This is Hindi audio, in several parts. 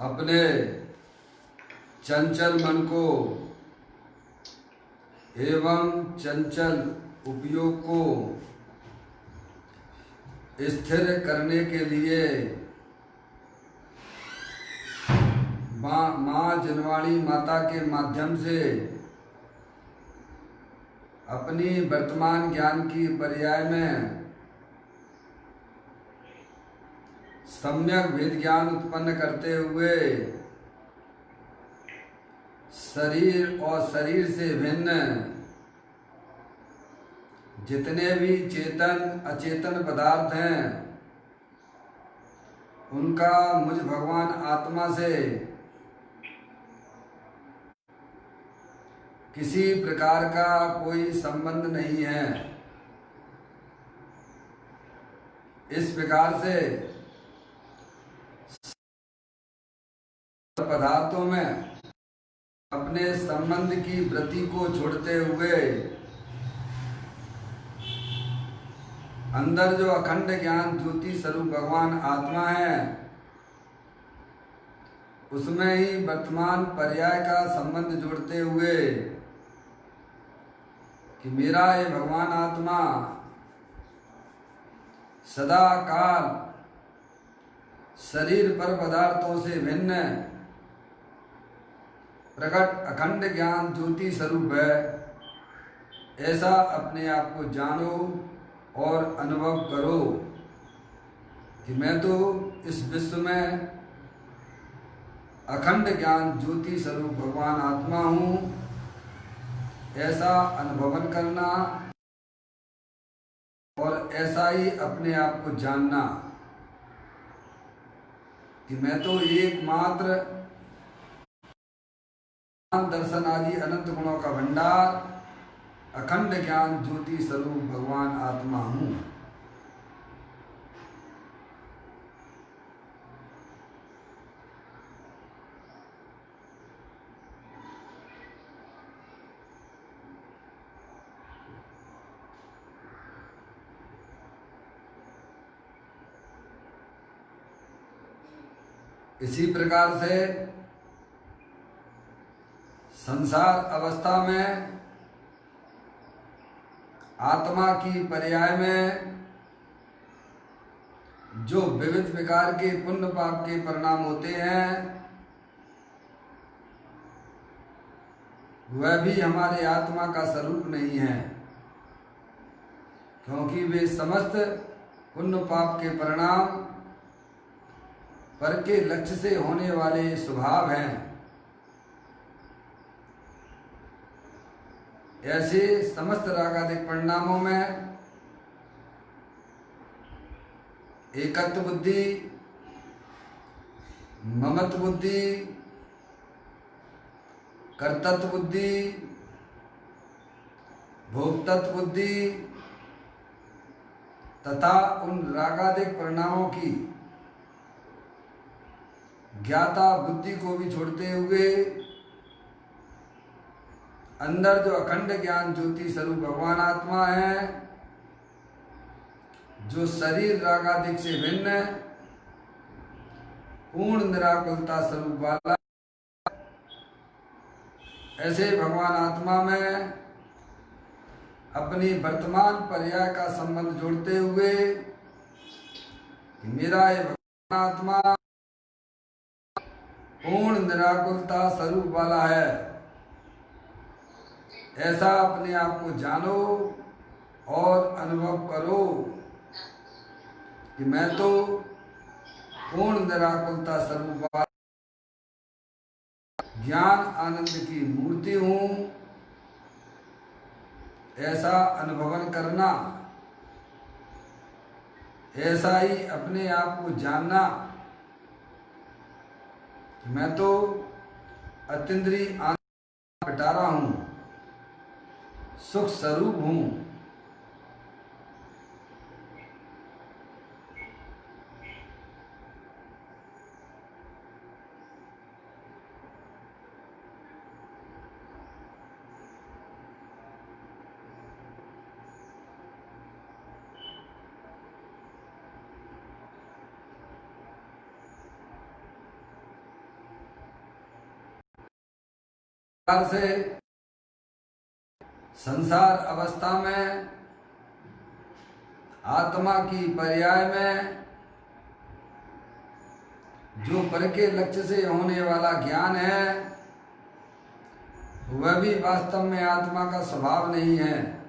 अपने चंचल मन को एवं चंचल उपयोग को स्थिर करने के लिए माँ जनवाणी माता के माध्यम से अपनी वर्तमान ज्ञान की पर्याय में सम्यक भेद ज्ञान उत्पन्न करते हुए शरीर और शरीर से भिन्न जितने भी चेतन अचेतन पदार्थ हैं उनका मुझ भगवान आत्मा से किसी प्रकार का कोई संबंध नहीं है। इस प्रकार से पदार्थों में अपने संबंध की वृत्ति को छोड़ते हुए अंदर जो अखंड ज्ञान ज्योति स्वरूप भगवान आत्मा है उसमें ही वर्तमान पर्याय का संबंध जोड़ते हुए कि मेरा ये भगवान आत्मा सदा काल शरीर पर पदार्थों से भिन्न प्रकट अखंड ज्ञान ज्योति स्वरूप है, ऐसा अपने आप को जानो और अनुभव करो कि मैं तो इस विश्व में अखंड ज्ञान ज्योति स्वरूप भगवान आत्मा हूँ, ऐसा अनुभवन करना और ऐसा ही अपने आप को जानना कि मैं तो एकमात्र दर्शन आदि अनंत गुणों का भंडार अखंड ज्ञान ज्योति स्वरूप भगवान आत्मा हूँ। इसी प्रकार से संसार अवस्था में आत्मा की पर्याय में जो विविध प्रकार के पुण्य पाप के परिणाम होते हैं वह भी हमारे आत्मा का स्वरूप नहीं है, क्योंकि वे समस्त पुण्य पाप के परिणाम पर के लक्ष्य से होने वाले स्वभाव हैं। ऐसे समस्त रागादिक परिणामों में एकत्व बुद्धि, ममत्व बुद्धि, कर्तृत्व बुद्धि, भोक्तृत्व बुद्धि तथा उन रागादिक परिणामों की ज्ञाता बुद्धि को भी छोड़ते हुए अंदर जो अखंड ज्ञान ज्योति स्वरूप भगवान आत्मा है, जो शरीर रागादिक से भिन्न पूर्ण निराकुलता स्वरूप वाला, ऐसे भगवान आत्मा में अपनी वर्तमान पर्याय का संबंध जोड़ते हुए मेरा ये भगवान आत्मा पूर्ण निराकुलता स्वरूप वाला है, ऐसा अपने आप को जानो और अनुभव करो कि मैं तो पूर्ण निराकुलता स्वरूप वाला ज्ञान आनंद की मूर्ति हूँ, ऐसा अनुभवन करना, ऐसा ही अपने आप को जानना कि मैं तो अतीन्द्रिय आनंद पिटारा हूँ, सुख स्वरूप हूँ। प्रकार से संसार अवस्था में आत्मा की पर्याय में जो पर के लक्ष्य से होने वाला ज्ञान है वह भी वास्तव में आत्मा का स्वभाव नहीं है।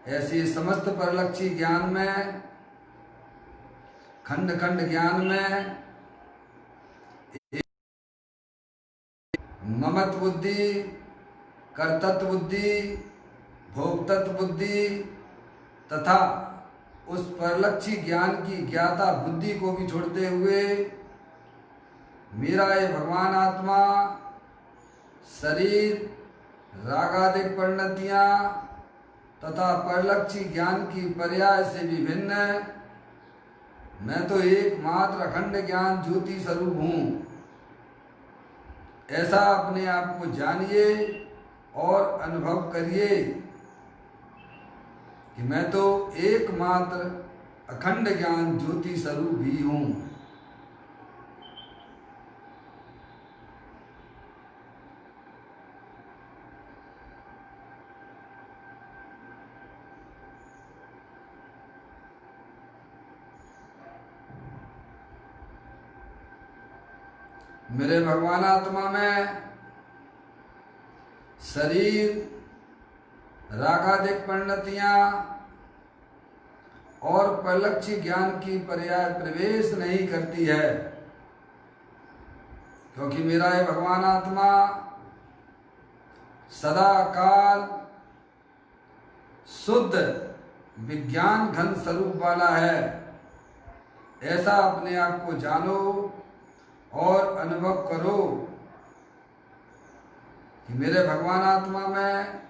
ऐसी समस्त परलक्षी ज्ञान में, खंड खंड ज्ञान में ममत्व बुद्धि, कर्तृत्व बुद्धि, भोक्तृत्व बुद्धि तथा उस परलक्षी ज्ञान की ज्ञाता बुद्धि को भी छोड़ते हुए मेरा ये भगवान आत्मा शरीर, रागादिक परिणतियाँ तथा परलक्षी ज्ञान की पर्याय से भी भिन्न, मैं तो एकमात्र अखंड ज्ञान ज्योति स्वरूप हूँ, ऐसा अपने आप को जानिए और अनुभव करिए कि मैं तो एकमात्र अखंड ज्ञान ज्योति स्वरूप ही हूँ। मेरे भगवान आत्मा में शरीर, रागादिक परिणतियाँ और परलक्षी ज्ञान की पर्याय प्रवेश नहीं करती है, क्योंकि मेरा ये भगवान आत्मा सदा काल शुद्ध विज्ञान घन स्वरूप वाला है। ऐसा अपने आप को जानो और अनुभव करो कि मेरे भगवान आत्मा में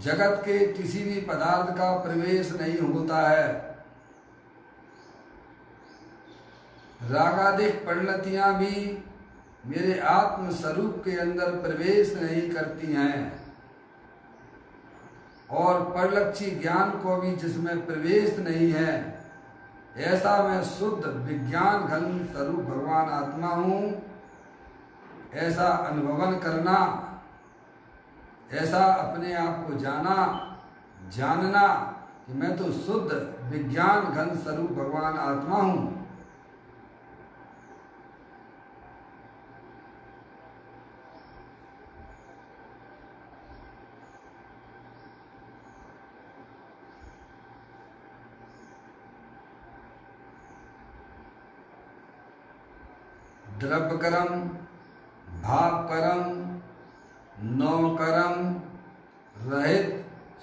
जगत के किसी भी पदार्थ का प्रवेश नहीं होता है। रागादिक परिणतियाँ भी मेरे आत्म स्वरूप के अंदर प्रवेश नहीं करती हैं और परलक्षी ज्ञान को भी जिसमें प्रवेश नहीं है, ऐसा मैं शुद्ध विज्ञान घन स्वरूप भगवान आत्मा हूँ, ऐसा अनुभवन करना, ऐसा अपने आप को जानना कि मैं तो शुद्ध विज्ञान घन स्वरूप भगवान आत्मा हूँ। द्रव्य कर्म, भाव कर्म, नौ कर्म रहित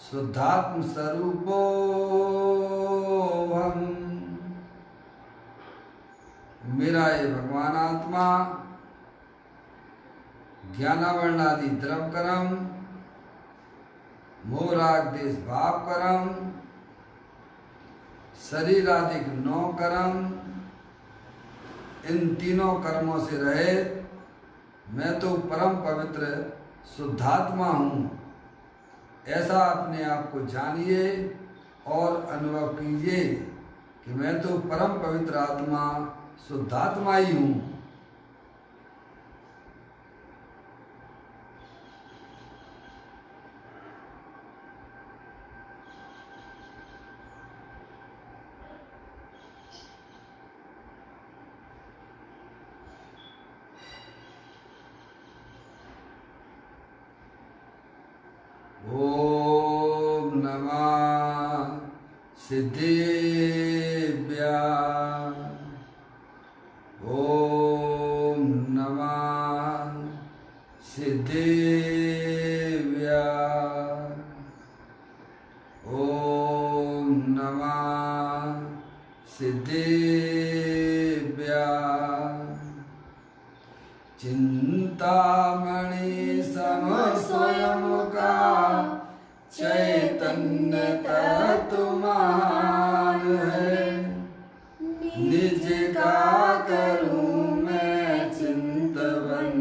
शुद्धात्म स्वरूपो हम। मेरा ये भगवान आत्मा ज्ञानावरण आदि द्रव्य कर्म, मोह राग देश भाव कर्म, शरीर आदि नौ कर्म, इन तीनों कर्मों से रहित मैं तो परम पवित्र शुद्धात्मा हूँ, ऐसा अपने आप को जानिए और अनुभव कीजिए कि मैं तो परम पवित्र आत्मा शुद्धात्मा ही हूँ। ओम नमः सिद्धेभ्यः। ओम नमः सिद्धेभ्यः। ओम नमः सिद्धेभ्यः। चिंतामणि सम स्वयं का चैतन्य तत्व महान है, निज का करूं मैं चिंतवन,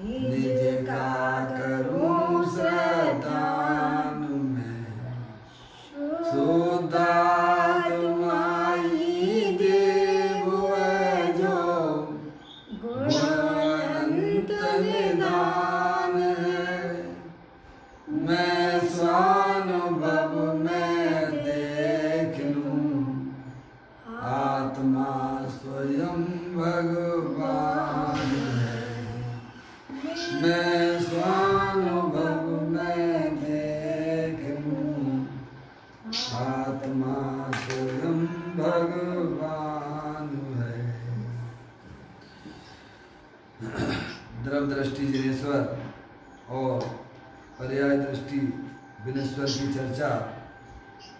निज का करूं श्रद्धान मैं। शुद्धात्मा ही देव है जो गुण अनंत निदान है। मैं स्वानुभव में देख लूं, आत्मा स्वयं भगवान है। मैं स्वानुभव में देख लूं, आत्मा स्वयं भगवान है। द्रव दृष्टि जिनेश्वर और पर्याय दृष्टि विनेश्वर की चर्चा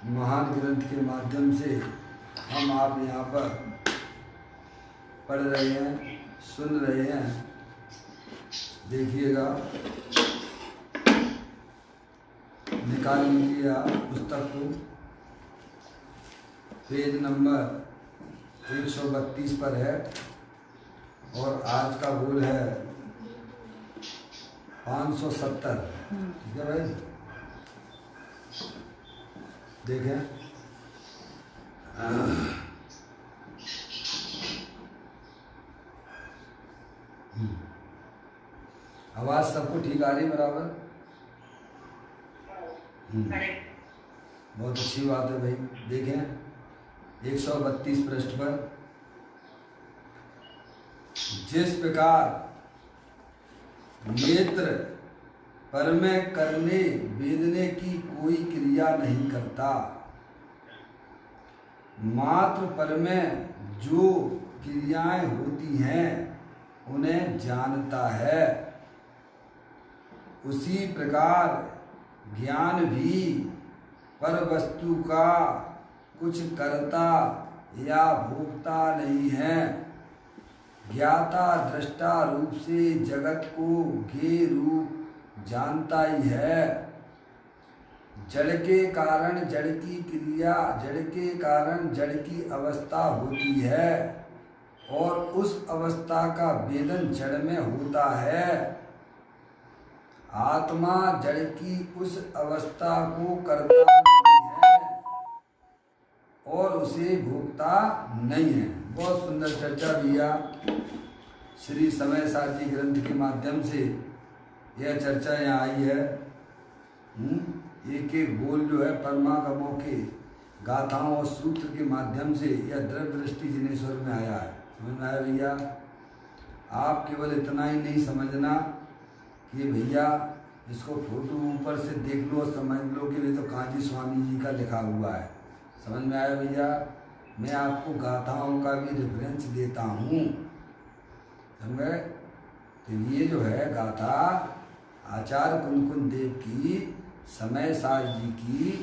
महान ग्रंथ के माध्यम से हम आप यहाँ पर पढ़ रहे हैं, सुन रहे हैं। देखिएगा, निकाल लीजिए आप पुस्तक को, पेज नंबर 132 पर है और आज का गोल है 570। ठीक है भाई, देखें। आवाज सबको ठीक आ रही बराबर? बहुत अच्छी बात है भाई। देखें 132 पृष्ठ पर, जिस प्रकार नेत्र पर में करने वेदने की कोई क्रिया नहीं करता, मात्र पर में जो क्रियाएं होती हैं उन्हें जानता है, उसी प्रकार ज्ञान भी पर वस्तु का कुछ करता या भोगता नहीं है। ज्ञाता दृष्टा रूप से जगत को ज्ञेय रूप जानता ही है। जड़ के कारण जड़ की क्रिया, जड़ के कारण जड़ की अवस्था होती है और उस अवस्था का वेदन जड़ में होता है। आत्मा जड़ की उस अवस्था को करता नहीं है और उसे भोगता नहीं है। बहुत सुंदर चर्चा भैया श्री समय सारथी ग्रंथ के माध्यम से यह चर्चा यहाँ आई है। एक एक बोल जो है परमागमों के गाथाओं और सूत्र के माध्यम से यह द्रव्य दृष्टि जिनेश्वर में आया है। समझ में आया भैया? आप केवल इतना ही नहीं समझना कि भैया इसको फोटो ऊपर से देख लो और समझ लो कि ये तो काजी स्वामी जी का लिखा हुआ है। समझ में आया भैया? मैं आपको गाथाओं का भी रेफरेंस देता हूँ, समझे? तो ये जो है गाथा आचार्य कुनकुन देव की समय सार जी की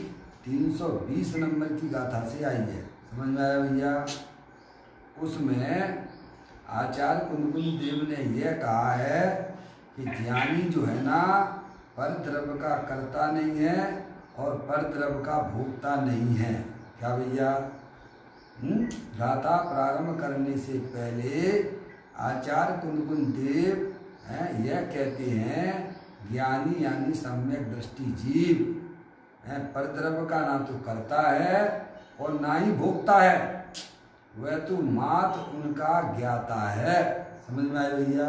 320 नंबर की गाथा से आई है। समझ में आया भैया? उसमें आचार्य कुनकुन देव ने यह कहा है कि ज्ञानी जो है ना पर द्रव्य का कर्ता नहीं है और पर द्रव्य का भोगता नहीं है। क्या भैया? गाथा प्रारंभ करने से पहले आचार्य कुनकुन देव यह कहते हैं ज्ञानी यानी सम्यक दृष्टि जीव पर द्रव्य का ना तो करता है और ना ही भोगता है, वह तो मात्र उनका ज्ञाता है। समझ में आया भैया?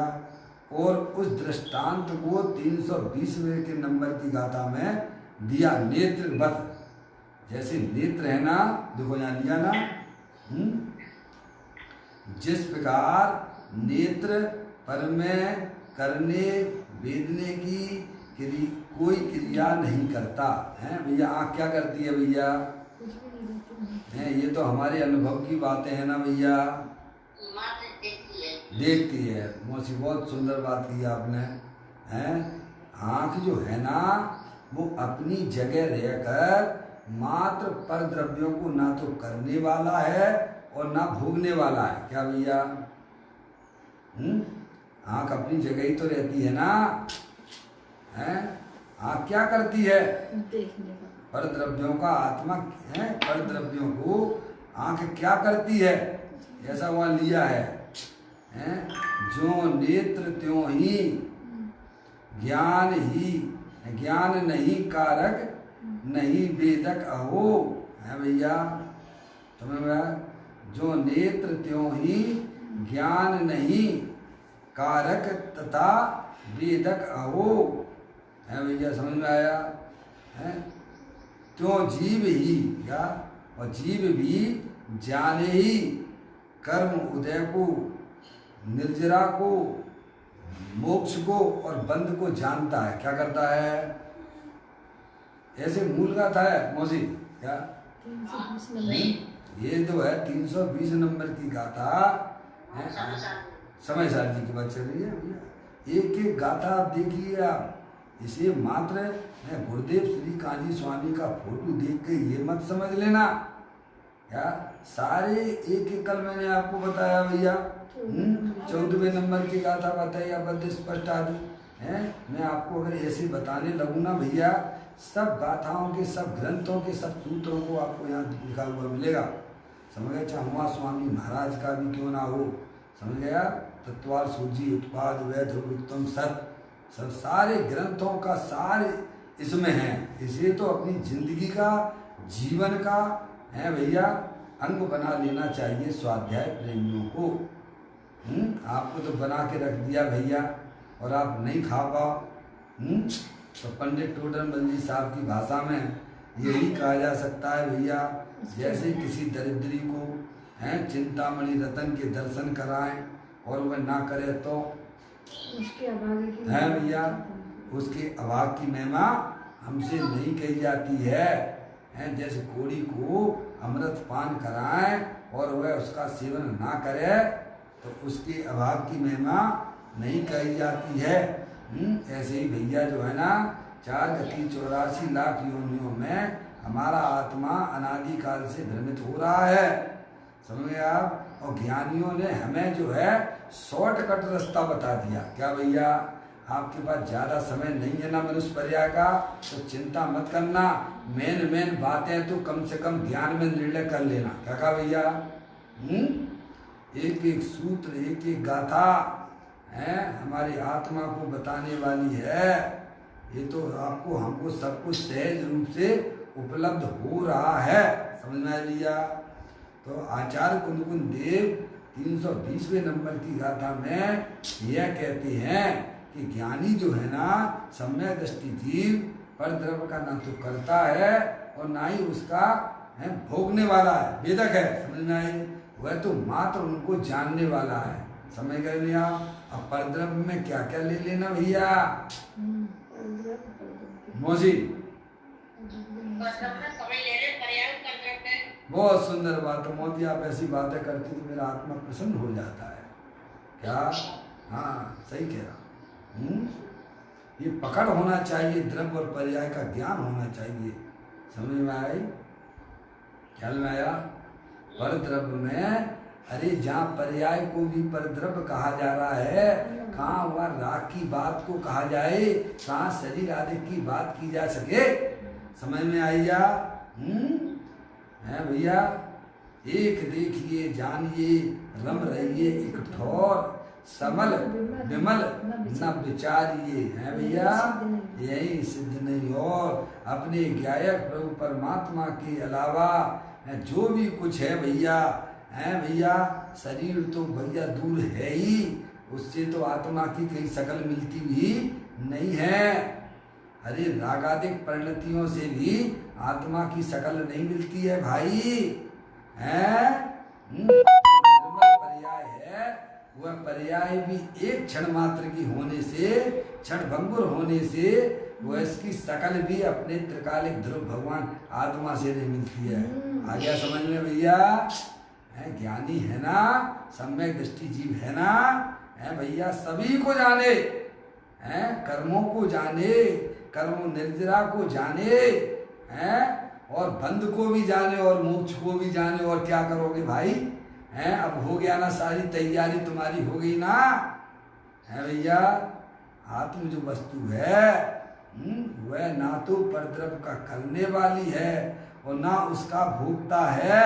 और उस दृष्टांत को 320वें के नंबर की गाथा में दिया नेत्रवत। जैसे नेत्र है ना, देखो यहाँ लिया ना, जिस प्रकार नेत्र पर में करने वेदने की कोई क्रिया नहीं करता है भैया। आँख क्या करती है भैया? ये तो हमारे अनुभव की बातें हैं ना भैया, देखती है। मौसी बहुत सुंदर बात की आपने, हैं? आँख जो है ना वो अपनी जगह रहकर मात्र पर द्रव्यों को ना तो करने वाला है और ना भोगने वाला है। क्या भैया? आँख अपनी जगह ही तो रहती है ना, हैं? आँख क्या करती है? देखने का। पर द्रव्यों का आत्मा है, पर द्रव्यों को आँख क्या करती है? ऐसा वहाँ लिया है, हैं? जो नेत्र त्यों ही ज्ञान नहीं कारक नहीं वेदक अहो। है भैया? समझ में? जो नेत्र त्यों ही ज्ञान नहीं कारक तथा वेदक अहो। है भैया, समझ में आया है? क्यों जीव ही क्या, और जीव भी जाने ही कर्म उदय को, निर्जरा को, मोक्ष को और बंध को जानता है। क्या करता है? ऐसे मूल गाथा है मौसी क्या? 320 नंबर। ये जो है 320 नंबर की गाथा है, समय सार जी की बात चल रही है भैया। एक एक गाथा आप देखिए, आप इसे मात्र गुरुदेव श्री काजी स्वामी का फोटो देख के ये मत समझ लेना क्या सारे एक एक, कल मैंने आपको बताया भैया 14वें नंबर की गाथा बताई आप स्पष्ट आदि है। मैं आपको अगर ऐसे बताने लगूँ ना भैया, सब गाथाओं के, सब ग्रंथों के, सब सूत्रों को आपको यहाँ लिखा हुआ मिलेगा। समझ गया? चाहे हुआ स्वामी महाराज का भी क्यों ना हो, समझ गया? तत्वार सूजी उत्पाद वैध उत्तम सत, सब सारे ग्रंथों का सारे इसमें है। इसे तो अपनी जिंदगी का, जीवन का है भैया अंग बना लेना चाहिए स्वाध्याय प्रेमियों को। आपको तो बना के रख दिया भैया और आप नहीं खा पाओ। तो पंडित टोडरमल जी साहब की भाषा में यही कहा जा सकता है भैया, जैसे किसी दरिद्री को चिंतामणि रतन के दर्शन कराएं और वह ना करे तो है भैया, उसके अभाग की महिमा हमसे नहीं कही जाती है। जैसे कोड़ी को अमृत पान कराएं और वह उसका सेवन ना करे तो उसके अभाव की महिमा नहीं कही जाती है। ऐसे ही भैया जो है ना 4 गति 84 लाख योनियों में हमारा आत्मा अनादिकाल से भ्रमित हो रहा है। समझ गए आप? और ज्ञानियों ने हमें जो है शॉर्टकट रास्ता बता दिया। क्या भैया? आपके पास ज़्यादा समय नहीं है ना मनुष्य पर्याय का, तो चिंता मत करना, मेन बातें तो कम से कम ध्यान में निर्णय कर लेना। क्या कहा भैया? एक एक सूत्र, एक एक गाथा है हमारी आत्मा को बताने वाली है। ये तो आपको, हमको सब कुछ सहज रूप से उपलब्ध हो रहा है। समझ में आया भैया? तो आचार्य कुंदकुंद देव 320वें नंबर की गाथा में यह कहते हैं कि ज्ञानी जो है ना सम्यक दृष्टि जीव पर द्रव्य का ना तो करता है और ना ही उसका है भोगने वाला है, वेदक है। समझ में आई? वह तो मात्र उनको जानने वाला है। समझ गए भैया? अब परद्रव्य में क्या क्या ले लेना भैया मौसी? बहुत सुंदर बात है मोदी, आप ऐसी बातें करती तो मेरा आत्मा प्रसन्न हो जाता है। क्या? हाँ सही कह रहा। ये पकड़ होना चाहिए, द्रव्य और पर्याय का ज्ञान होना चाहिए। समझ में आई? ख्याल में आया? पर द्रव्य में, अरे जहाँ पर्याय को भी परद्रव्य कहा जा रहा है, कहाँ वह राग की बात को कहा जाए, कहाँ शरीर आदि की बात की जा सके। समझ में आइया? है भैया? एक देखिए जानिए रम रहिए एक ठोर, समल विमल न विचारिए। है भैया? यही सिद्ध नहीं और अपने गायक प्रभु परमात्मा के अलावा जो भी कुछ है भैया, है भैया, शरीर तो भैया दूर है ही, उससे तो आत्मा की कहीं शकल मिलती भी नहीं है। अरे रागादिक परिणतियों से भी आत्मा की शकल नहीं मिलती है भाई। है निर्मल पर्याय है, वह पर्याय भी एक क्षण मात्र की होने से, क्षण भंगुर होने से वह इसकी शकल भी अपने त्रिकालिक ध्रुव भगवान आत्मा से नहीं मिलती है। आ गया समझ में भैया? ज्ञानी है ना, सम्यक दृष्टि जीव है ना, है भैया, सभी को जाने, है कर्मों को जाने, कर्म निर्जरा को जाने, है और बंध को भी जाने और मोक्ष को भी जाने। और क्या करोगे भाई? है अब हो गया ना, सारी तैयारी तुम्हारी हो गई ना। है भैया? आत्म जो वस्तु है वह ना तो परद्रव्य का करने वाली है और ना उसका भोगता है।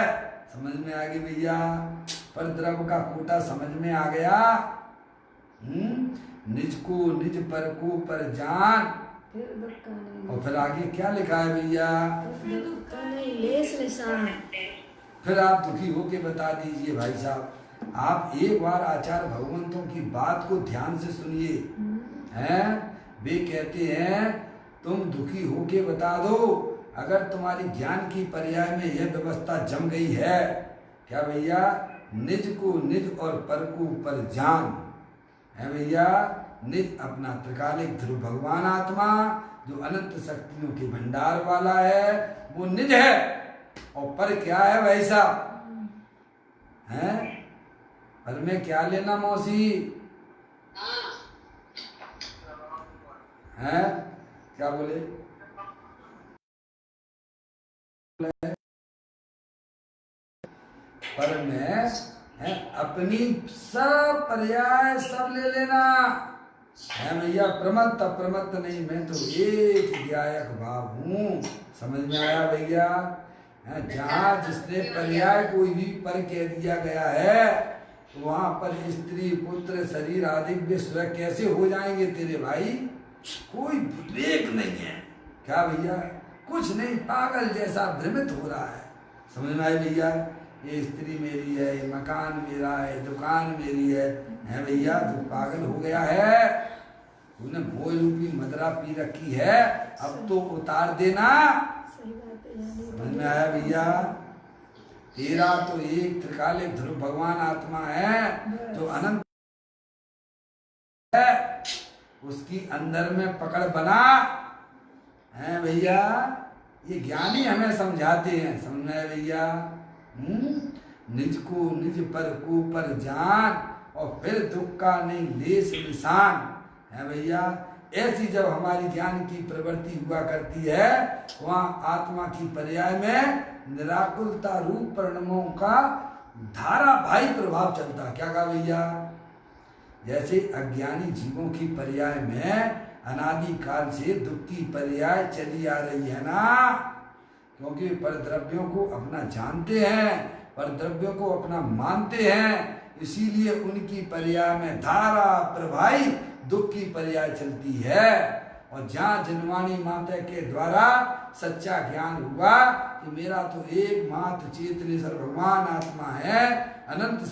समझ में आ गई भैया? परद्रव्य का कोटा समझ में आ गया? निज को निज पर को पर जान, और फिर आगे क्या लिखा है भैया? फिर आप दुखी होके बता दीजिए भाई साहब। आप एक बार आचार्य भगवंतों की बात को ध्यान से सुनिए। हैं वे कहते हैं तुम दुखी होके बता दो, अगर तुम्हारी ज्ञान की पर्याय में यह व्यवस्था जम गई है। क्या भैया? निज को निज और पर को पर जान है भैया। निज अपना त्रिकालिक ध्रुव भगवान आत्मा जो अनंत शक्तियों के भंडार वाला है वो निज है, और पर क्या है भाई साहब? हैं पर में क्या लेना मौसी? हैं क्या बोले? पर में है अपनी सब पर्याय सब ले लेना है भैया। प्रमत्त अप्रमत्त नहीं, मैं तो एक ध्यायक भाव हूँ। समझ में आया भैया? जहाँ जिसने पर्याय कोई भी पर कह दिया गया है वहां पर स्त्री पुत्र शरीर आदि विश्व कैसे हो जाएंगे तेरे भाई? कोई विवेक नहीं है। क्या भैया? कुछ नहीं, पागल जैसा भ्रमित हो रहा है। समझ में आया भैया? ये स्त्री मेरी है, ये मकान मेरा है, दुकान मेरी है भैया? तो पागल हो गया है, तूने भोज रूपी मदरा पी रखी है, अब तो उतार देना। समझ में आया भैया? तेरा तो एक त्रिकालिक ध्रुव भगवान आत्मा है जो अनंत है, उसकी अंदर में पकड़ बना है भैया। ये ज्ञानी हमें समझाते हैं। समझ में आया भैया? निज को निज पर को पर जान, और फिर दुख का नहीं लेस निशान है भैया। ऐसी जब हमारी ज्ञान की प्रवृत्ति हुआ करती है वहाँ आत्मा की पर्याय में निराकुलता रूप परिणामों का धारावाही प्रभाव चलता। क्या कहा भैया? जैसे अज्ञानी जीवों की पर्याय में अनादि काल से दुख की पर्याय चली आ रही है ना, क्योंकि परद्रव्यों को अपना जानते हैं, परद्रव्यों को अपना मानते हैं, इसीलिए उनकी पर्याय में धारा प्रवाही दुख की पर्याय चलती है। और जहाँ जनवाणी माता के द्वारा सच्चा ज्ञान हुआ कि मेरा तो एक मात्र चेतनेश्वर भगवान आत्मा है, अनंत